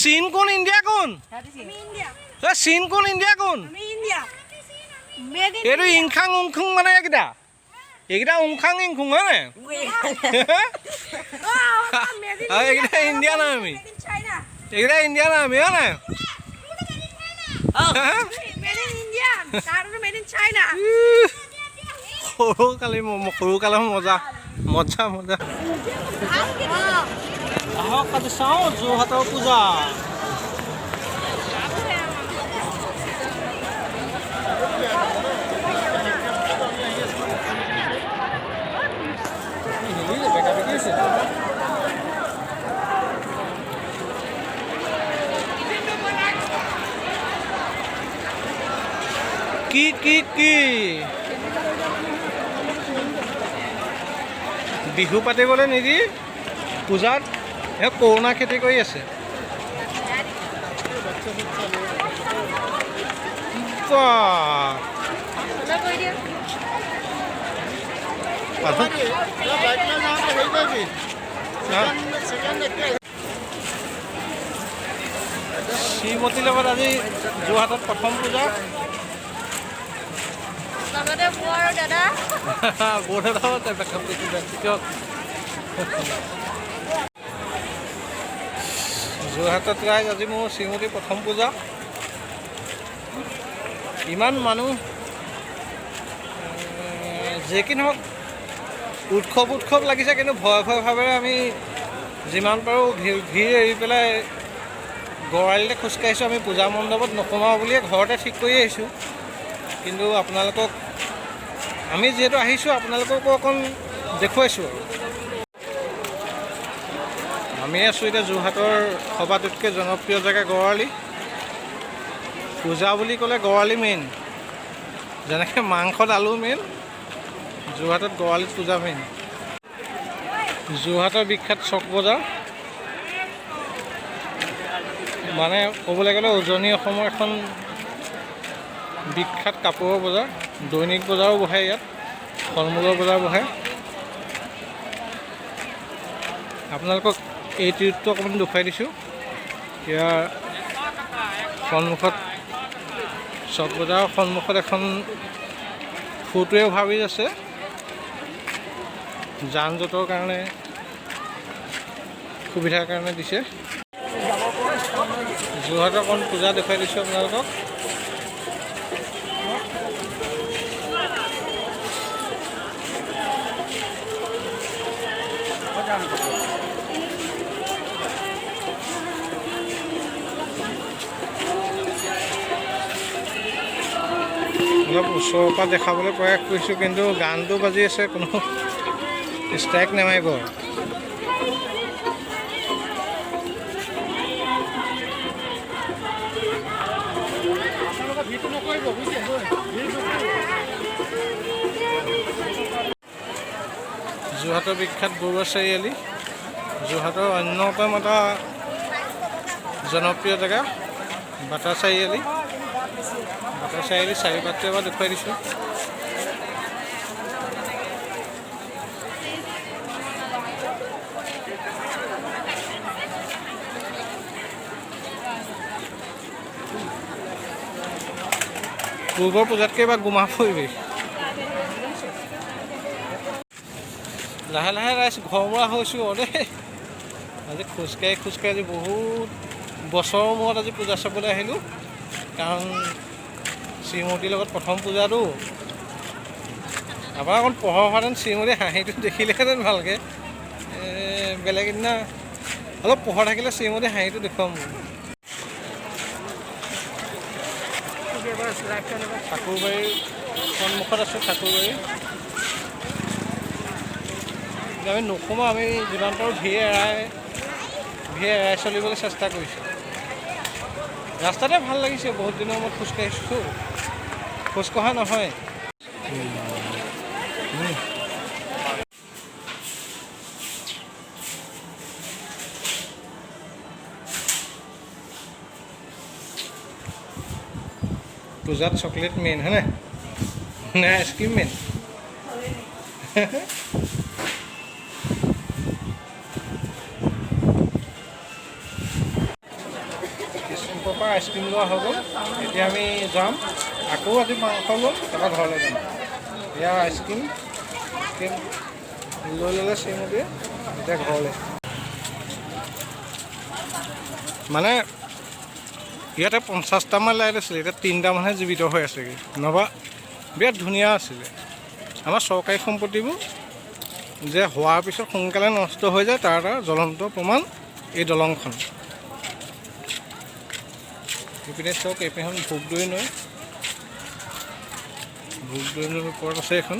চীন কোন ইণ্ডিয়া কোন চীন কোন ইণ্ডিয়া কোন এইটো ইংখাং উংখুং মানে এইকেইটা এইকেইটা উংখাং ইংখুং হয় নাই এইকেইটা ইণ্ডিয়া নাই আমি এইকেইটা ইণ্ডিয়া নাই আমি হয় নাই সৰু কালৰ মজা মজা মজা আহক আজি চাওঁ যোৰহাটৰ পূজা কি বিহু পাতিবলৈ নিদি পূজাত কৰোণা খেতি কৰি আছে শ্ৰীমতীৰ লগত আজি যোৰহাটত প্ৰথম পূজা যোৰহাটত ৰাইজ আজি মোৰ শ্ৰীমতীৰ প্ৰথম পূজা ইমান মানুহ যে কি নহওক উৎসৱ লাগিছে কিন্তু ভয় ভাৱেৰে আমি যিমান পাৰোঁ ভিৰ এৰি পেলাই গড়ালিতে খোজকাঢ়িছোঁ আমি পূজা মণ্ডপত নোসোমাওঁ বুলিয়ে ঘৰতে ঠিক কৰি আহিছোঁ কিন্তু আপোনালোকক আমি যিহেতু আহিছোঁ আপোনালোককো অকণ দেখুৱাইছোঁ আৰু আমি আছোঁ এতিয়া যোৰহাটৰ সবাতোতকৈ জনপ্ৰিয় জেগা গড়ালি পূজা বুলি ক'লে গড়ালি মেইন যেনেকৈ মাংসত আলু মেইন যোৰহাটত গড়ালিত পূজা মেইন যোৰহাটৰ বিখ্যাত চক বজাৰ মানে ক'বলৈ গ'লে উজনি অসমৰ এখন বিখ্যাত কাপোৰৰ বজাৰ দৈনিক বজাৰো বহে ইয়াত ফল মূলৰ বজাৰ বহে আপোনালোকক এই ট্ৰিপটো অকণমান দেখুৱাই দিছোঁ ইয়াৰ সন্মুখত চক বজাৰৰ সন্মুখত এখন ফুটৱে অভাৰব্ৰিজ আছে যান জঁটৰ কাৰণে সুবিধাৰ কাৰণে দিছে যোৰহাটৰ অকণ পূজা দেখুৱাই দিছোঁ আপোনালোকক অলপ ওচৰৰ পৰা দেখাবলৈ প্ৰয়াস কৰিছোঁ কিন্তু গানটো বাজি আছে কোনো ষ্ট্ৰাইক নামাৰিব যোৰহাটৰ বিখ্যাত বৰুৱা চাৰিআলি যোৰহাটৰ অন্যতম এটা জনপ্ৰিয় জেগা বাটা চাৰিআলি চাৰিপাতটো এবাৰ দেখুৱাই দিছোঁ পূৰ্বৰ পূজাতকৈ এবাৰ গোমা ফুৰিবি লাহে লাহে ৰাইজ ঘৰমুৱা হৈছোঁ দেই আজি খোজকাঢ়ি আজি বহুত বছৰৰ মূৰত আজি পূজা চাবলৈ আহিলোঁ কাৰণ শ্ৰীমতীৰ লগত প্ৰথম পূজাটো আপোনাৰ অকণ পঢ়া হোৱাহেঁতেন শ্ৰীমতীৰ হাঁহিটো দেখিলেহেঁতেন ভালকৈ বেলেগ দিনা অলপ পোহৰ থাকিলে শ্ৰীমতীৰ হাঁহিটো দেখুৱাম ঠাকুৰবাৰীৰ সন্মুখত আছোঁ ঠাকুৰবাৰী আমি নোসোমাওঁ আমি যিমান পাৰোঁ ভিৰ এৰাই চলিবলৈ চেষ্টা কৰিছোঁ ৰাস্তাতে ভাল লাগিছে বহুত দিনৰ মূৰত খোজকাঢ়িছোঁ খোজকঢ়া নহয় পূজাত চকলেট মেইন হয়নে নে আইচক্ৰীম মেইন পৰা আইচক্ৰীম লোৱা হৈ গ'ল। এতিয়া আমি যাম, আকৌ আজি মাংস ল'ম, তাৰপৰা ঘৰলৈ যাম। এয়া আইচক্ৰীম লৈ ল'লে শ্ৰীমতীয়ে, এতিয়া ঘৰলৈ। মানে ইয়াতে 50টামান লাইট আছিলে, এতিয়া 3টামানহে জীৱিত হৈ আছেগৈ, নহবা বিৰাট ধুনীয়া আছিলে। আমাৰ চৰকাৰী সম্পত্তিবোৰ যে হোৱাৰ পিছত সোনকালে নষ্ট হৈ যায়, তাৰ এটা জ্বলন্ত প্ৰমাণ এই দলংখন। এইপিনে চাওক, এইপিনে ভোগদৈ নৈ, ভোগদৈ নৈৰ ওপৰত আছে এখন।